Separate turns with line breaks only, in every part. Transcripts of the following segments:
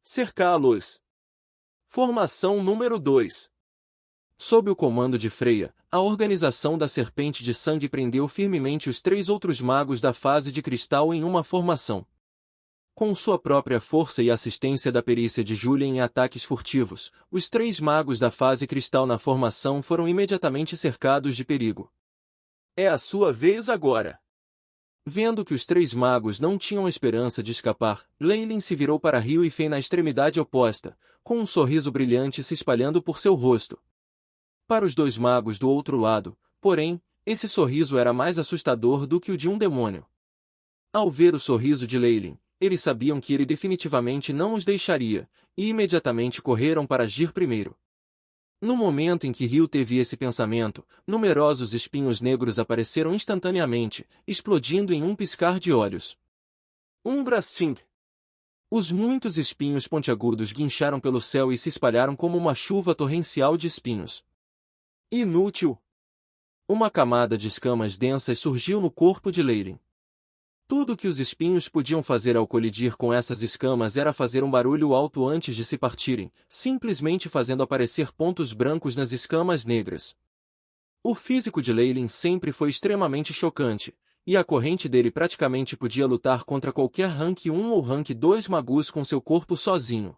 Cercá-los. Formação número 2. Sob o comando de Freya, a organização da Serpente de Sangue prendeu firmemente os 3 outros magos da fase de cristal em uma formação. Com sua própria força e assistência da perícia de Julian em ataques furtivos, os 3 magos da fase cristal na formação foram imediatamente cercados de perigo. É a sua vez agora. Vendo que os 3 magos não tinham esperança de escapar, Leylin se virou para Ryu e Fen na extremidade oposta, com um sorriso brilhante se espalhando por seu rosto. Para os 2 magos do outro lado, porém, esse sorriso era mais assustador do que o de um demônio. Ao ver o sorriso de Leylin, eles sabiam que ele definitivamente não os deixaria, e imediatamente correram para agir primeiro. No momento em que Ryu teve esse pensamento, numerosos espinhos negros apareceram instantaneamente, explodindo em um piscar de olhos. Umbra Sting. Os muitos espinhos pontiagudos guincharam pelo céu e se espalharam como uma chuva torrencial de espinhos. Inútil! Uma camada de escamas densas surgiu no corpo de Leylin. Tudo o que os espinhos podiam fazer ao colidir com essas escamas era fazer um barulho alto antes de se partirem, simplesmente fazendo aparecer pontos brancos nas escamas negras. O físico de Leylin sempre foi extremamente chocante, e a corrente dele praticamente podia lutar contra qualquer Rank 1 ou Rank 2 magus com seu corpo sozinho.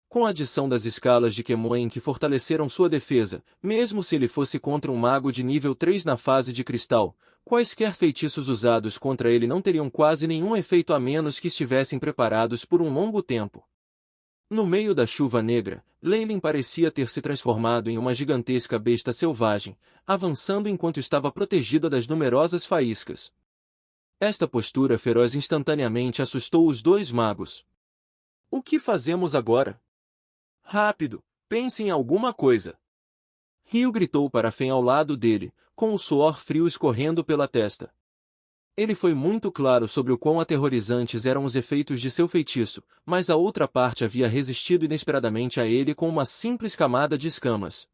Com a adição das escalas de Kemoen que fortaleceram sua defesa, mesmo se ele fosse contra um mago de nível 3 na fase de cristal, quaisquer feitiços usados contra ele não teriam quase nenhum efeito a menos que estivessem preparados por um longo tempo. No meio da chuva negra, Leylin parecia ter se transformado em uma gigantesca besta selvagem, avançando enquanto estava protegida das numerosas faíscas. Esta postura feroz instantaneamente assustou os 2 magos. O que fazemos agora? Rápido, pense em alguma coisa. Ryu gritou para Fen ao lado dele, com o suor frio escorrendo pela testa. Ele foi muito claro sobre o quão aterrorizantes eram os efeitos de seu feitiço, mas a outra parte havia resistido inesperadamente a ele com uma simples camada de escamas.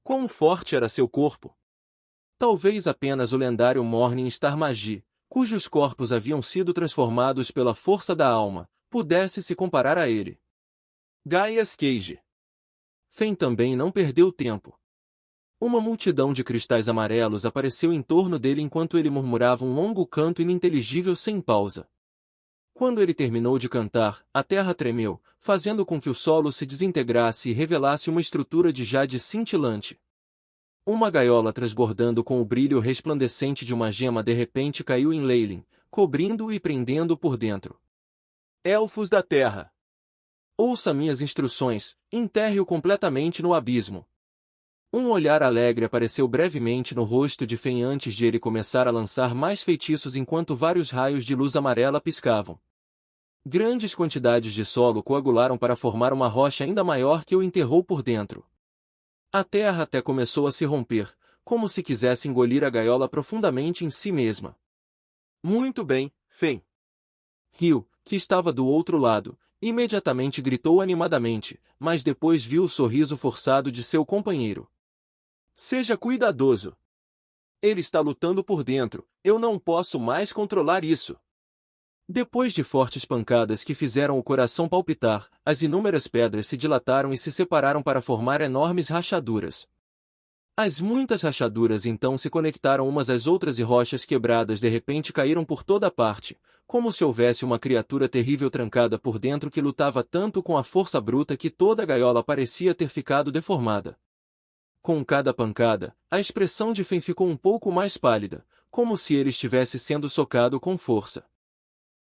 Quão forte era seu corpo? Talvez apenas o lendário Morning Star Magi, cujos corpos haviam sido transformados pela força da alma, pudesse se comparar a ele. Gaia's Cage. Fen também não perdeu tempo. Uma multidão de cristais amarelos apareceu em torno dele enquanto ele murmurava um longo canto ininteligível sem pausa. Quando ele terminou de cantar, a terra tremeu, fazendo com que o solo se desintegrasse e revelasse uma estrutura de jade cintilante. Uma gaiola transbordando com o brilho resplandecente de uma gema de repente caiu em Leylin, cobrindo-o e prendendo-o por dentro. Elfos da Terra! Ouça minhas instruções, enterre-o completamente no abismo. Um olhar alegre apareceu brevemente no rosto de Fen antes de ele começar a lançar mais feitiços enquanto vários raios de luz amarela piscavam. Grandes quantidades de solo coagularam para formar uma rocha ainda maior que o enterrou por dentro. A terra até começou a se romper, como se quisesse engolir a gaiola profundamente em si mesma. Muito bem, Fen. Ryu, que estava do outro lado, imediatamente gritou animadamente, mas depois viu o sorriso forçado de seu companheiro. Seja cuidadoso. Ele está lutando por dentro, eu não posso mais controlar isso. Depois de fortes pancadas que fizeram o coração palpitar, as inúmeras pedras se dilataram e se separaram para formar enormes rachaduras. As muitas rachaduras então se conectaram umas às outras e rochas quebradas de repente caíram por toda parte, como se houvesse uma criatura terrível trancada por dentro que lutava tanto com a força bruta que toda a gaiola parecia ter ficado deformada. Com cada pancada, a expressão de Fen ficou um pouco mais pálida, como se ele estivesse sendo socado com força.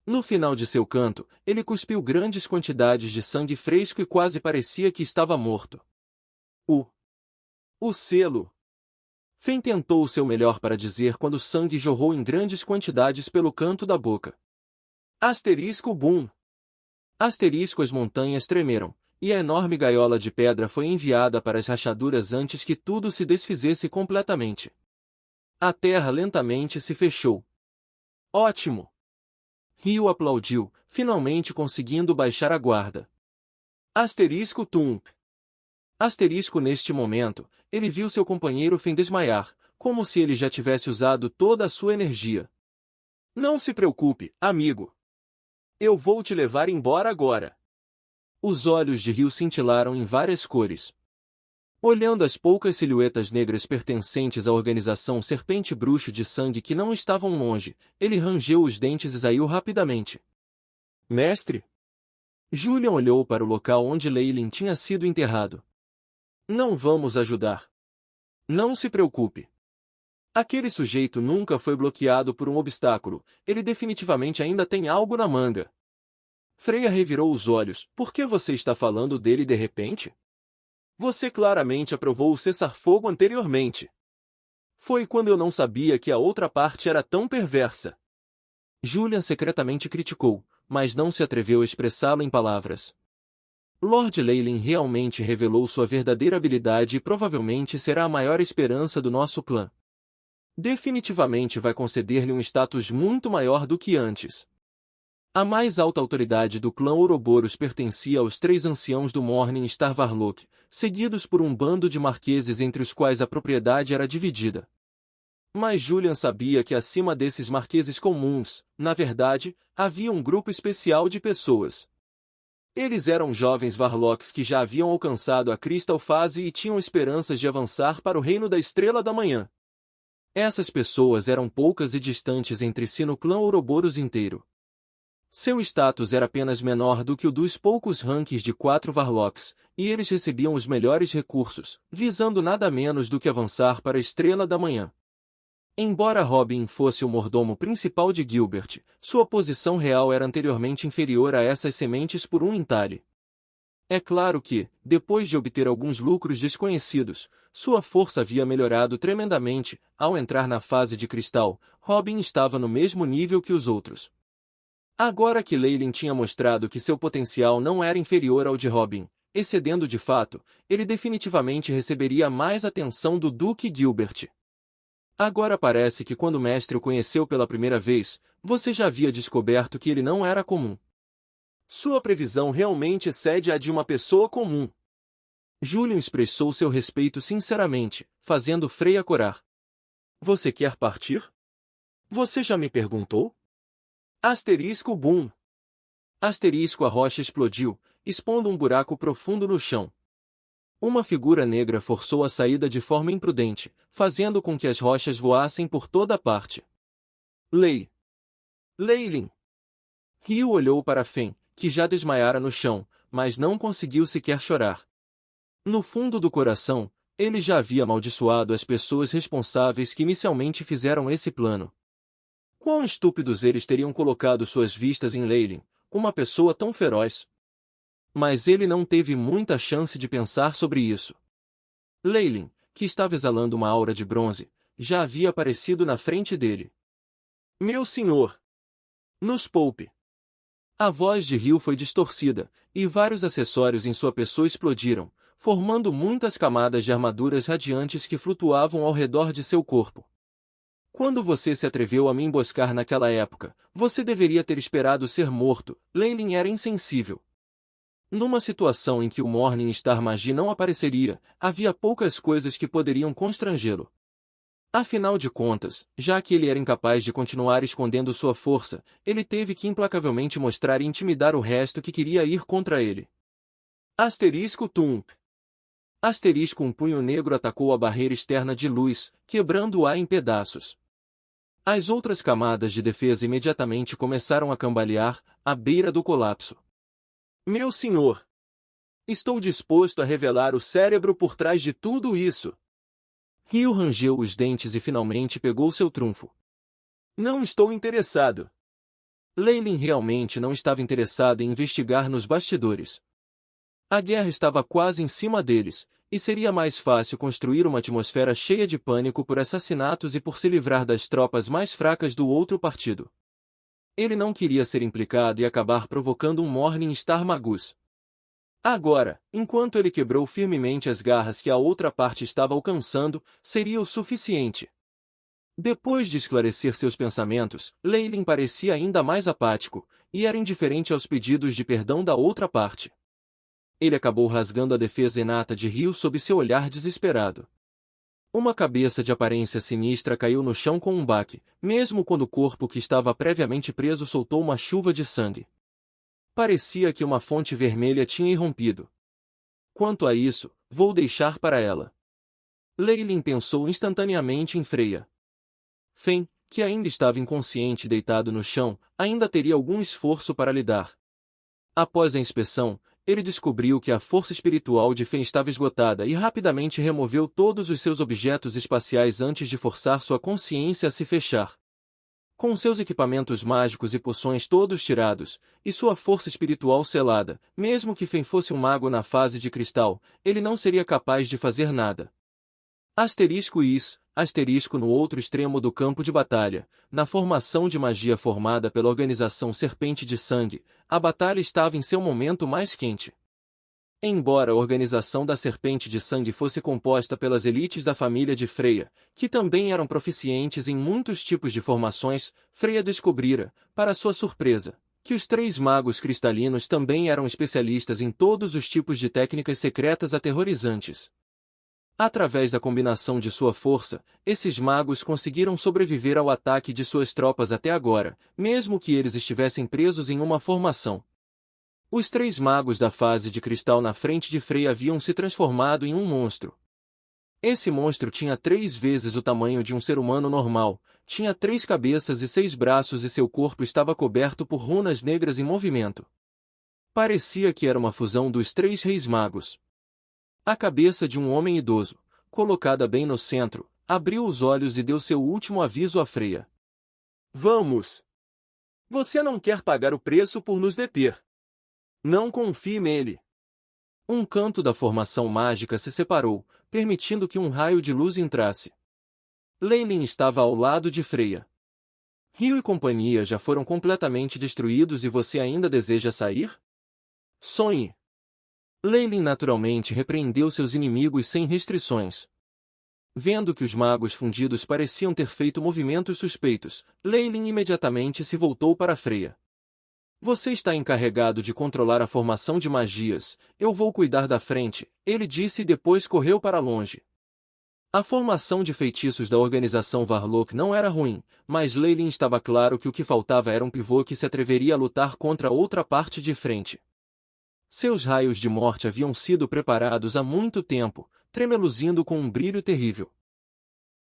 No final de seu canto, ele cuspiu grandes quantidades de sangue fresco e quase parecia que estava morto. O selo! Fen tentou o seu melhor para dizer quando o sangue jorrou em grandes quantidades pelo canto da boca. Asterisco boom! Asterisco as montanhas tremeram, e a enorme gaiola de pedra foi enviada para as rachaduras antes que tudo se desfizesse completamente. A terra lentamente se fechou. Ótimo! Ryu aplaudiu, finalmente conseguindo baixar a guarda. Asterisco Tump. Asterisco neste momento, ele viu seu companheiro Fen desmaiar, como se ele já tivesse usado toda a sua energia. Não se preocupe, amigo. Eu vou te levar embora agora. Os olhos de Rio cintilaram em várias cores. Olhando as poucas silhuetas negras pertencentes à organização Serpente Bruxo de Sangue que não estavam longe, ele rangeu os dentes e saiu rapidamente. Mestre? Julian olhou para o local onde Leylin tinha sido enterrado. Não vamos ajudar. Não se preocupe. Aquele sujeito nunca foi bloqueado por um obstáculo, ele definitivamente ainda tem algo na manga. Freya revirou os olhos. Por que você está falando dele de repente? Você claramente aprovou o cessar-fogo anteriormente. Foi quando eu não sabia que a outra parte era tão perversa. Julian secretamente criticou, mas não se atreveu a expressá-lo em palavras. Lord Leylin realmente revelou sua verdadeira habilidade e provavelmente será a maior esperança do nosso clã. Definitivamente vai conceder-lhe um status muito maior do que antes. A mais alta autoridade do clã Ouroboros pertencia aos 3 anciãos do Morning Star Varlock, seguidos por um bando de marqueses entre os quais a propriedade era dividida. Mas Julian sabia que acima desses marqueses comuns, na verdade, havia um grupo especial de pessoas. Eles eram jovens Varlocks que já haviam alcançado a Crystal Phase e tinham esperanças de avançar para o Reino da Estrela da Manhã. Essas pessoas eram poucas e distantes entre si no clã Ouroboros inteiro. Seu status era apenas menor do que o dos poucos ranks de 4 Varlocks, e eles recebiam os melhores recursos, visando nada menos do que avançar para a Estrela da Manhã. Embora Robin fosse o mordomo principal de Gilbert, sua posição real era anteriormente inferior a essas sementes por um entalhe. É claro que, depois de obter alguns lucros desconhecidos, sua força havia melhorado tremendamente. Ao entrar na fase de cristal, Robin estava no mesmo nível que os outros. Agora que Leylin tinha mostrado que seu potencial não era inferior ao de Robin, excedendo de fato, ele definitivamente receberia mais atenção do Duque Gilbert. Agora parece que quando o mestre o conheceu pela primeira vez, você já havia descoberto que ele não era comum. Sua previsão realmente excede a de uma pessoa comum. Julian expressou seu respeito sinceramente, fazendo Freya corar. Você quer partir? Você já me perguntou? Asterisco boom. Asterisco a rocha explodiu, expondo um buraco profundo no chão. Uma figura negra forçou a saída de forma imprudente, fazendo com que as rochas voassem por toda parte. Leylin. Rio olhou para Fen, que já desmaiara no chão, mas não conseguiu sequer chorar. No fundo do coração, ele já havia amaldiçoado as pessoas responsáveis que inicialmente fizeram esse plano. Quão estúpidos eles teriam colocado suas vistas em Leylin, uma pessoa tão feroz. Mas ele não teve muita chance de pensar sobre isso. Leylin, que estava exalando uma aura de bronze, já havia aparecido na frente dele. Meu senhor! Nos poupe! A voz de Rio foi distorcida, e vários acessórios em sua pessoa explodiram, formando muitas camadas de armaduras radiantes que flutuavam ao redor de seu corpo. Quando você se atreveu a me emboscar naquela época, você deveria ter esperado ser morto. Leylin era insensível. Numa situação em que o Morning Star Magi não apareceria, havia poucas coisas que poderiam constrangê-lo. Afinal de contas, já que ele era incapaz de continuar escondendo sua força, ele teve que implacavelmente mostrar e intimidar o resto que queria ir contra ele. Asterisco Tump. Asterisco um punho negro atacou a barreira externa de luz, quebrando-a em pedaços. As outras camadas de defesa imediatamente começaram a cambalear, à beira do colapso. Meu senhor! Estou disposto a revelar o cérebro por trás de tudo isso. Rio rangeu os dentes e finalmente pegou seu trunfo. Não estou interessado. Leylin realmente não estava interessado em investigar nos bastidores. A guerra estava quase em cima deles, e seria mais fácil construir uma atmosfera cheia de pânico por assassinatos e por se livrar das tropas mais fracas do outro partido. Ele não queria ser implicado e acabar provocando um Morning Star Magus. Agora, enquanto ele quebrou firmemente as garras que a outra parte estava alcançando, seria o suficiente. Depois de esclarecer seus pensamentos, Leylin parecia ainda mais apático, e era indiferente aos pedidos de perdão da outra parte. Ele acabou rasgando a defesa inata de Rio sob seu olhar desesperado. Uma cabeça de aparência sinistra caiu no chão com um baque, mesmo quando o corpo que estava previamente preso soltou uma chuva de sangue. Parecia que uma fonte vermelha tinha irrompido. Quanto a isso, vou deixar para ela. Leilin pensou instantaneamente em Freya. Fen, que ainda estava inconsciente deitado no chão, ainda teria algum esforço para lidar. Após a inspeção, ele descobriu que a força espiritual de Fen estava esgotada e rapidamente removeu todos os seus objetos espaciais antes de forçar sua consciência a se fechar. Com seus equipamentos mágicos e poções todos tirados, e sua força espiritual selada, mesmo que Fen fosse um mago na fase de cristal, ele não seria capaz de fazer nada. Asterisco no outro extremo do campo de batalha, na formação de magia formada pela organização Serpente de Sangue, a batalha estava em seu momento mais quente. Embora a organização da Serpente de Sangue fosse composta pelas elites da família de Freya, que também eram proficientes em muitos tipos de formações, Freya descobrira, para sua surpresa, que os 3 magos cristalinos também eram especialistas em todos os tipos de técnicas secretas aterrorizantes. Através da combinação de sua força, esses magos conseguiram sobreviver ao ataque de suas tropas até agora, mesmo que eles estivessem presos em uma formação. Os 3 magos da fase de cristal na frente de Freya haviam se transformado em um monstro. Esse monstro tinha 3 vezes o tamanho de um ser humano normal, tinha 3 cabeças e 6 braços e seu corpo estava coberto por runas negras em movimento. Parecia que era uma fusão dos 3 reis magos. A cabeça de um homem idoso, colocada bem no centro, abriu os olhos e deu seu último aviso a Freya. Vamos! Você não quer pagar o preço por nos deter. Não confie nele. Um canto da formação mágica se separou, permitindo que um raio de luz entrasse. Leilin estava ao lado de Freya. Rio e companhia já foram completamente destruídos e você ainda deseja sair? Sonhe! Leilin naturalmente repreendeu seus inimigos sem restrições. Vendo que os magos fundidos pareciam ter feito movimentos suspeitos, Leilin imediatamente se voltou para Freya. Você está encarregado de controlar a formação de magias, eu vou cuidar da frente, ele disse e depois correu para longe. A formação de feitiços da organização Varlock não era ruim, mas Leilin estava claro que o que faltava era um pivô que se atreveria a lutar contra outra parte de frente. Seus raios de morte haviam sido preparados há muito tempo, tremeluzindo com um brilho terrível.